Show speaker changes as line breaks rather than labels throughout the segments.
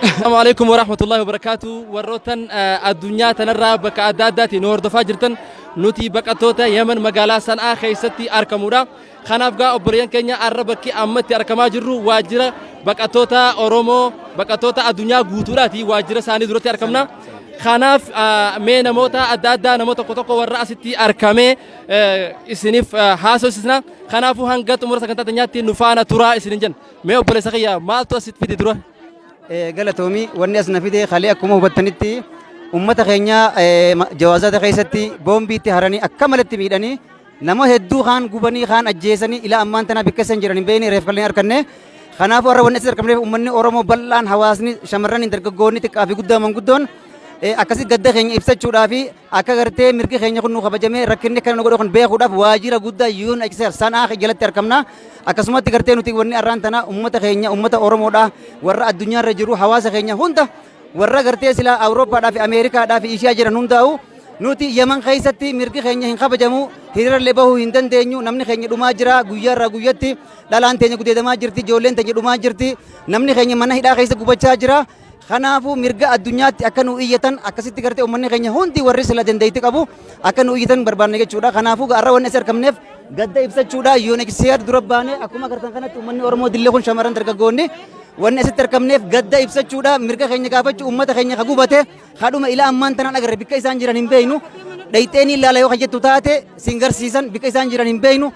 السلام عليكم ورحمة الله وبركاته. وروتن الدنيا تنرى بك أدادات نور دفاجرتن نوتي بكتوتا يمن مقالا سنة خيستي أركمورا خنافقا أبريان كينيا أربكي أمتي أركما جرو واجرة بكتوتا أورومو بكتوتا الدنيا قوتوراتي واجرة ساني دروتي أركمنا خناف مين موتا أدادا نموتا كتوكو والرأسيتي أركامي إسنف حاسو سسنا خنافو هنگت أمور سكنتا تنياتي نفانا ترا إسنجن ميو بلسخيا مالتو أسيت في دروا
galatoomii wanni as na fide kalee akkuma hubattanitti ummata keenya jawaazata keessatti boombiitti haranii akka malatti miidhanii nama hedduu kaan gubanii kaan ajjeesanii ila ammaan tana bikka isaan jiran hin beekne reef kallee harkanne kanaafuu warra wanni asirra argamneef ummanni Oromoo bal'aan hawaasni shamarran dargaggoonni xiqqaa fi guddaa manguddoon akkasii gadda keenya ibsachuudhaa fi akka gartee mirgi keenya kun nu kabajamee rakkinni kan nu godhu kun beekuudhaaf waajjira guddaa yuun ajjeesar sanaa jalatti argamna akkasumatti gartee nuti wanni arraan tana ummata keenya ummata Oromoodhaa warra addunyaarra jiru hawaasa keenya hunda warra gartee sila Awurooppaadhaa fi Ameerikaadhaa fi Ishiyaa jiran hundaa'u nuti Yaman keessatti mirgi keenya hin kabajamu hiriirallee bahuu hin dandeenyu namni keenya dhumaa jira guyyaarraa guyyatti dhalaan teenya gudeedamaa jirti ijoolleen teenya dhumaa jirti namni keenya mana hidhaa keessa gubachaa jira kanaafuu mirga addunyaatti akka nu iyyatan akkasitti gartee uummanni keenya hundi warri sila dandeetti qabu akka nu iyyatan barbaanne jechuudha kanaafuu gaarra wanni as argamneef gadda ibsachuudha UNHCR dura baane akkuma gartan kanatti uummanni Oromoo dillee kun shamarran dargaggoonni wanni asitti argamneef gadda ibsachuudha mirga keenya gaafachuu uummata keenya ka gubate kadhuma ila ammaan tanaan agarre bikka isaan jiran hin beeynu dhayxeenii ilaala yoo jettu taate singarsiisan bikka isaan jiran hin beeynu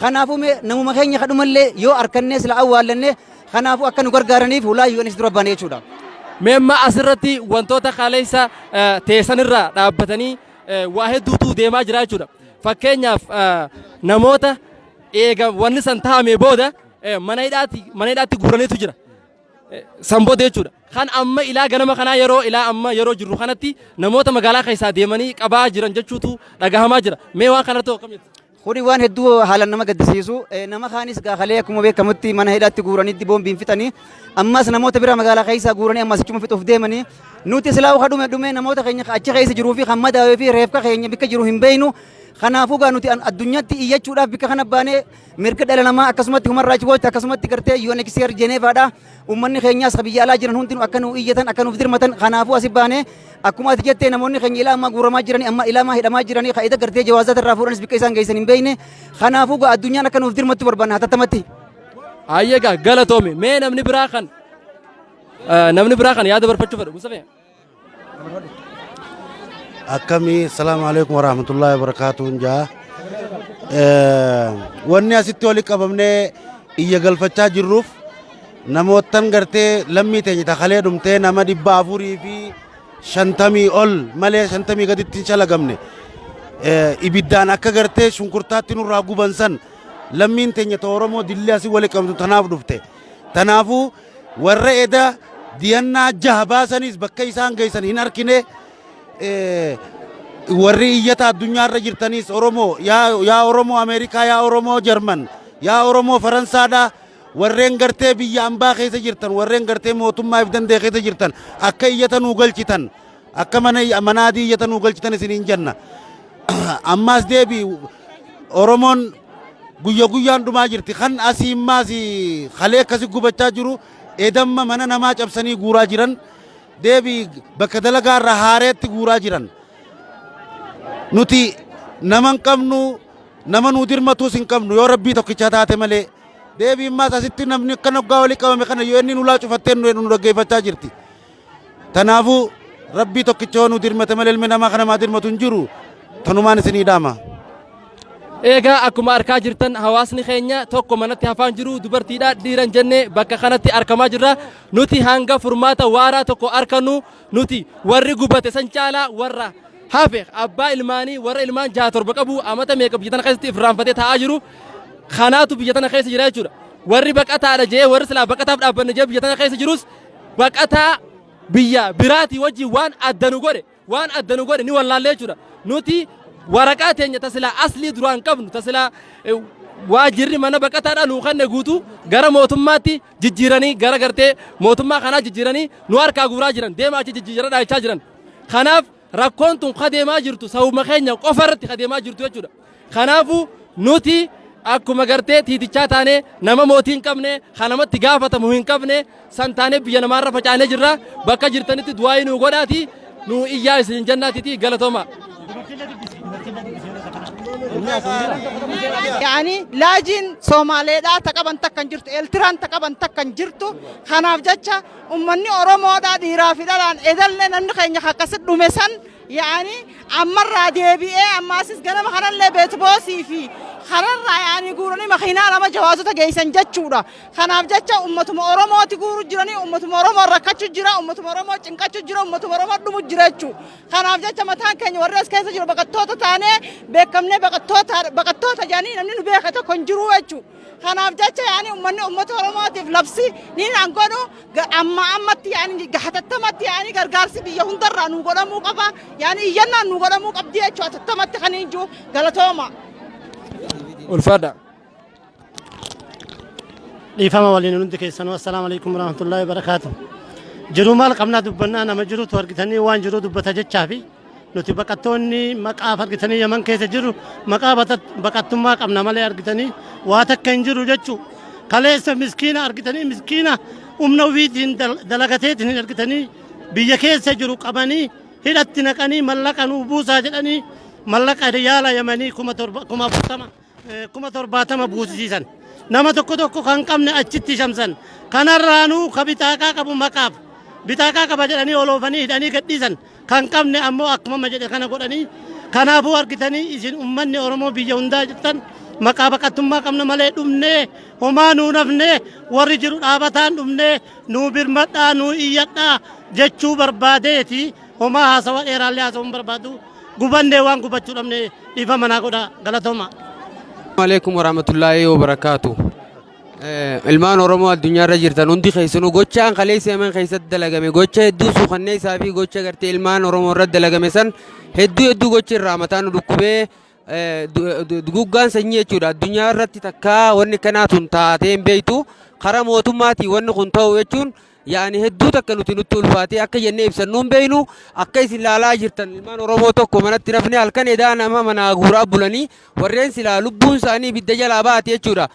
kanaafuu namuma keenya kadhumallee yoo arkannee sila awwaallanne kanaafuu akka nu gargaaraniif hulaa UNHCR dura baane jechuudha.
Memma asirratti wantoota kaleessa teessanirraa dhaabbatanii waa hedduutu deemaa jira jechuudha. Fakkeenyaaf namoota eega wanni san taa'ame booda mana hidhaatti guuraniitu jira. Sanbooda jechuudha. Kan amma ilaa ganama kanaa ilaa amma yeroo jirru kanatti namoota magaalaa keessaa deemanii qabaa jiran jechuutu dhagahamaa jira. Mee waan kanarratti akkam jettu?
Kuni waan hedduu haalan nama gaddisiisu nama kaanis gaakalee akkuma beekamutti mana hidhaatti guuraniitti boombiin fixanii ammas namoota bira magaalaa keessaa guuranii ammas achuma fixuuf deemanii nuti silaa dhume namoota keenya achi keessa jiruu fi kan madaawee fi reefka keenya bikka jiru hin beeynu kanaafuu gaa nuti addunyaatti iyyachuudhaaf bikka kana baanee mirga dhala namaa akkasumatti human rights watch akkasumatti gartee UNHCR Jeneevaadha ummanni keenyaas biyya alaa jiran hundinuu akka nu iyyatan akka nuuf dirmatan kanaafuu asi baanee akkuma ati jettee namoonni keenya ilaa amma guuramaa jiranii amma ilaa amma hidhamaa jiranii qaayida gartee jawaazata irraa fuudhanis bikka isaan geessan hin beeyne kanaafuu gaa addunyaan akka nuuf dirmattu barbaanna hatattamatti.
Ayyeegaa galatoome mee namni biraa kan yaada barfachuu fedhu Musafee.
Akkami salaamu alaikum warahmatullahi wabarakatuh jaa wanni asitti wali qabamnee iyya galfachaa jirruuf namootan gartee lammii teenya takalee dhumtee nama 450 ol malee 50 gaditti shalagamne ibiddaan akka gartee shunkurtaatti nurraa guban san lammiin teenya ta Oromoo dillee asii wali qabdu tanaaf dhufte tanaafuu warra eda diyannaa jaha baasaniis bakka isaan geessan hin arkine warri iyyata addunyaarra jirtanis Oromoo yaa Oromoo Ameerikaa yaa Oromoo Jarman yaa Oromoo Faransaadha warreen gartee biyya ambaa keessa jirtan warreen gartee mootummaaf dandee keessa jirtan akka iyyata nuu galchitan akka manaadii iyyata nuu galchitan isiniin jenna ammaas deebi Oromoon guyya guyyaan dhumaa jirti kan asiimmaas kalee akkasi gubachaa jiru edamma mana namaa cabsanii guuraa jiran deebi bakka dalagaarra haareetti guuraa jiran nuti naman qabnu nama nuu dirmatuus hin qabnu yoo rabbii tokkicha taate malee deebi immaas asitti namni akka noggaa walii qabame kana yoo inni nulaa cufattee nu dhaggeeffachaa jirti tanaafuu rabbii tokkicha yoo nu dirmate malee ilmi namaa kana maa dirmatu hin jiru tanumaan isinii dhaama.
Egaa akkuma arkaa jirtan hawaasni keenya tokko manatti hafaan jiru dubartiidha dhiiran jennee bakka kanatti argamaa jirra nuti hanga furmaata waaraa tokko argannu nuti warri gubate san caalaa warra hafe abbaa ilmaanii warra ilmaan 6-7 qabu amata meeqa biyya tana keessatti irraanfatee taa'aa jiru kanaatu biyya tana keessa jira jechuudha warri baqataadha jee warri silaa baqataaf dhaabbanne jee biyya tana keessa jirus baqataa biyya biraatii wajjin waan adda nu godhe ni wallaallee jechuudha nuti waraqaa teenya tasila aslii duraan qabnu tasila waajirri mana baqataadha nu kanne guutu gara mootummaatti jijjiiranii gara gartee mootummaa kanaa jijjiiranii nu harkaa guuraa jiran deemaa achi jijjiiradhaa jechaa jiran kanaaf rakkoon tun kadeemaa jirtu sabuma keenya qofarratti kadeemaa jirtu jechuudha kanaafu nuti akkuma gartee tiitichaa taane nama mootii hin qabne kanamatti gaafatamu hin qabne san taane biyya namaarra facaanee jirra bakka jirtanitti du'aa nu godhaati nu iyyaa isin jannaatiti galatooma.
يعني لاجين سومالي دا تقبن تكن جرتو التران تقبن تكن جرتو خناف جاتشا أمني أورومو دا ديرا في دلان إذن نخيني خاكسد دومسان يعني أمر رادي بي أما سيس غنم خنان لي بيت بوسي في خنان را يعني قولوني مخينا لما جوازو تجيسن جاتشورا خناف جاتشا أمتم أورومو تقولو جراني أمتم أورومو ركاتشو جرا أمتم أورومو چنكاتشو جرا أمتم أورومو دمو جراتشو خناف جاتشا متان كني ورس كيسا جرا بقتوتا تاني بكمني بقتوتا جاني نمني نبيختا كنجرو وچو خناف جاتشا يعني أمت أورومو تفلبسي نين أنقونو أمتي يعني قحتتمت يعني غرغارسي بيهون در رانو قولا موقفا يعني ينا نوغلا موق أبدي أشوا تتمت خنينجو غلطوما
والفدا
ليفهم ولين ندك السلام عليكم ورحمة الله وبركاته جرو مال قمنا دبنا أنا مجرو تورقتني وان جرو دبته جتشافي نوتي بقتوني مقاف أرقتني يمن كيس جرو مقافة بقتم ما قمنا مالي أرقتني واتك كنجرو جتشو كليس مسكينة أرقتني مسكينة ويدين دلقتين أرقتني بيجكيس جرو قبني هيرت نكاني ملك أنو بوسا جلني ملك ريالا يمني كما ترباتما بوسيسن نما تكو كان كمن أجتي شمسن كان رانو كبتاكا كبو مكاب بتاكا كبجلني أولوفني داني كديسن كان كمن أمو أكما مجد كان قراني كان أبو أركتني إذن أمني أورمو بيجوندا جتن مكابا كتما كمن ملئ دمني وما نونفني ورجل آبتان دمني نو برمتا نو إيتا جتشو برباديتي وما هسوا إيرالي هسوا بربادو غبان وان غبتشو دمني إفا منا قدا غلطوما.
عليكم ورحمة الله وبركاته. ilmaan oromoo addunyaarra jirtan hundi keessanuu gochaan kaleessa yaman keessatti dalagame gocha hedduu suukanneessaa fi gocha gartee ilmaan oromoo irratti dalagame san hedduu gocha irraa mataan dhukkubee duguggaan sanyii jechuudha addunyaa irratti takkaa wanni kanaatun taatee hin beektu karaa mootummaatii wanni kun ta'u jechuun yaani hedduu takka nutti ulfaatee akka jennee ibsannuu hin beeknu akka isin ilaalaa jirtan ilmaan oromoo tokko manatti rafne halkan edaa nama manaa guuraa bulanii warreen silaa lubbuun isaanii ibidda jalaa baate jechuudha.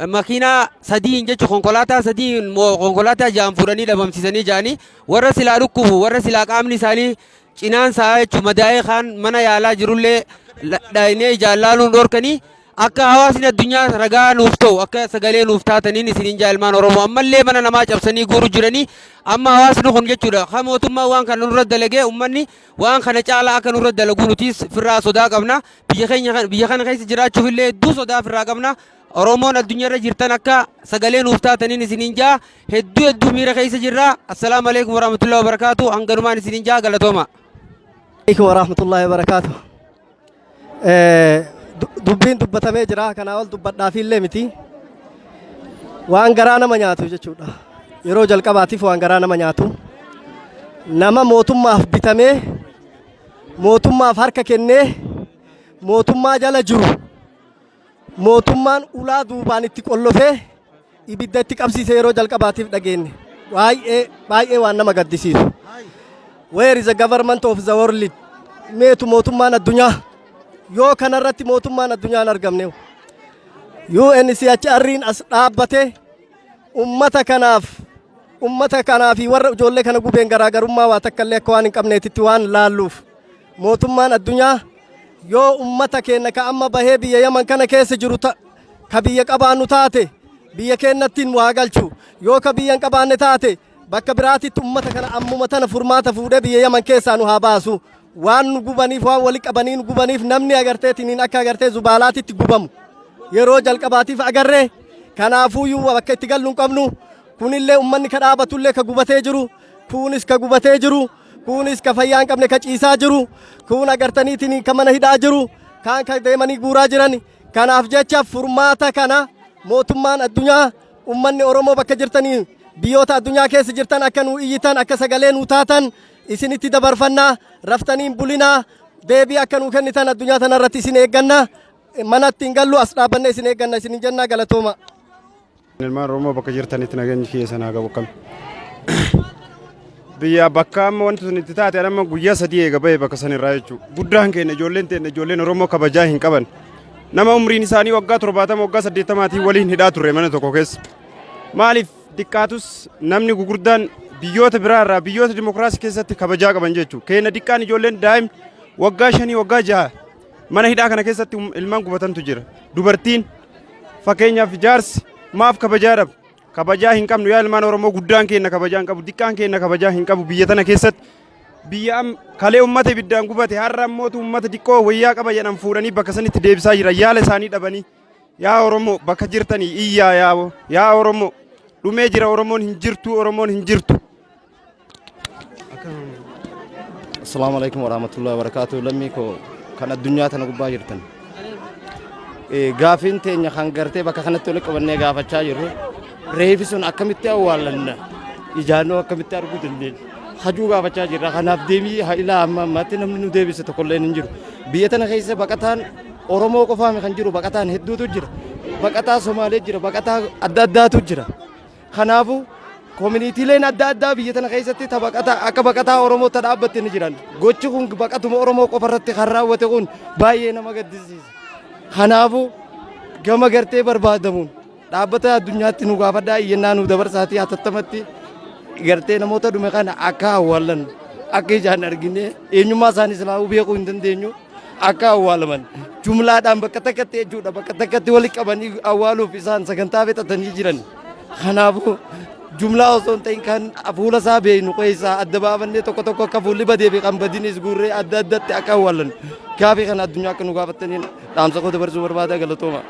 Makiinaa sadiin jechuun konkolaataa sadiin konkolaataa jaan fuudhanii dhabamsiisanii jaanii warra silaa dhukkubu warra silaa qaamni isaanii cinaan isaa jechuun madaa'ee kaan mana yaalaa jirullee dhahinee jaallaaluun dhorkanii akka hawaasni addunyaa ragaa nuuf ta'u akka sagalee nuuf taataniin isiniin ilmaan oromoo ammallee mana namaa cabsanii guuru jiranii amma hawaasni kun jechuudha kan mootummaa waan kana nurra dalagee ummanni waan kana caalaa akka nurra dalagu nutis firraa sodaa qabna biyya kana keessa jiraachuuf illee hedduu sodaa firraa qabna. Oromoon addunyaarra jirtan akka sagalee nuuf taataniin isiniin hedduu miira keessa jirra. Assalaamu alaykum warahmatullahi wabarakatuh. Hanganumaan isiniin galatooma.
Alaykum warahmatullahi wabarakatuh. Dubbiin dubbatamee jira kanaa ol dubbadhaaf illee miti. Waan garaa nama nyaatu jechuudha. Yeroo jalqabaatiif waan garaa nama nyaatu. Nama mootummaaf bitamee mootummaaf harka kennee mootummaa jala jiru. Mootummaan ulaa duubaan itti qollofee ibidda itti qabsiisee yeroo jalqabaatiif dhageenye baay'ee waan nama gaddisiisu. Where is the government of the world? Meetu mootummaan addunyaa yoo kanarratti mootummaan addunyaa hin argamne. UNHCR'n as dhaabbatee ummata kanaaf warra ijoollee kana gubeen garaagarummaa waa takka illee akka waan hin qabneetitti waan laalluuf mootummaan addunyaa yoo ummata keenya ka amma bahee biyya yaman kana keessa jiru ka biyya qabaannu taate biyya keenyattiin waa galchu yoo ka biyya hin qabaanne taate bakka biraatitti ummata kana ammuma tana furmaata fuudhee biyya yaman keessaa nu haa baasu waan nu gubaniif waan wali qabanii nu gubaniif namni agarteetiniin akka agartee zubaalaatitti gubamu yeroo jalqabaatiif agarree kanaafuuyyuu bakka itti gallu hin qabnu kunillee ummanni ka dhaabatullee ka gubatee jiru kunis ka gubatee jiru. Kunis ka fayyaa hin qabne ka ciisaa jiru kun agartaniitiin ka mana hidhaa jiru kaan ka deemanii guuraa jiran kanaaf jecha furmaata kana mootummaan addunyaa ummanni oromoo bakka jirtanii biyyoota addunyaa keessa jirtan akka nu iyyitan akka sagalee nu taatan isinitti dabarfannaa raftaniin bulinaa deebii akka nu kennitan addunyaa tanarratti isin eegganna manatti hin gallu as dhaabbanne isin eegganna isin jennaa galatooma.
Ilmaan oromoo bakka jirtanitti nageenyi keessa naa qabu kam. Biyya bakka amma wanti sun itti taate amma guyyaa sadii eega bahee bakka san irraa jechuudha. Guddaan keenya ijoolleen oromoo kabajaa hin qaban. nama umriin isaanii waggaa 70 waggaa 80 waliin hidhaa turre mana tokko keessa. Maaliif diqqaatus namni gugurdaan biyyoota biraarraa biyyoota dimokiraasii keessatti kabajaa qaban jechuudha. Keenya diqqaan ijoolleen daa'im waggaa 5 waggaa 6 mana hidhaa kana keessatti ilmaan gubatantu jira. Dubartiin fakkeenyaaf jaarsi maaf kabajaa dhabu? Kabajaa hin qabnu yaa ilmaan Oromoo guddaan keenya kabajaa hin qabu diqqaan keenya kabajaa hin qabu biyya tana keessatti. Biyya kalee ummata ibiddaan gubate har'a ammoo ummata diqqoo wayyaa qaba jedhan fuudhanii bakka sanitti deebisaa jira yaala isaanii dhabanii yaa Oromoo bakka jirtanii iyyaa yaa Oromoo dhumee jira Oromoon hin jirtu.
Assalamu alaikum warahmatullahi wabarakatuh. Lammii koo kan addunyaa tana gubbaa jirtan. Gaafiin teenya kan gartee bakka kanatti walitti qabannee gaafachaa jirru reefi sun akkamitti awwaalanna ijaannoo akkamitti arguu dandeenya. Hajuu gaafachaa jirra kanaaf deebii ilaa amma ammaatti namni nu deebise tokkollee hin jiru. Biyya tana keessa baqataan Oromoo qofaami kan jiru baqataan hedduutu jira. Baqataa Somaalee jira baqataa adda addaatu jira. Kanaafuu koominiitiileen adda addaa biyya tana keessatti akka baqataa Oromoo ta dhaabbatte ni jiran. Gochi kun baqatuma Oromoo qofa irratti kan raawwate kun baay'ee nama gaddisiisa. Kanaafuu gama gartee barbaadamuun dhaabbata addunyaatti nu gaafadhaa iyyannaa nu dabarsaatii hatattamatti gartee namoota dhume kana akka awwaalan akka ijaan argine eenyummaa isaanii silaafuu beekuu hin dandeenyu akka awwaalaman jumlaadhaan bakka takkatti jechuudha bakka takkatti walitti qabanii awwaaluuf isaan sagantaa fixatanii jiran. Kanaafuu jumlaa osoo hin ta'in kan fuula isaa beeknu keessaa adda baafannee tokko tokko akka fuulli badee fi kan badinis guurree adda addatti akka awwaalan gaafii kana addunyaa akka nu gaafataniin dhaamsa koo dabarsuu barbaada galatooma.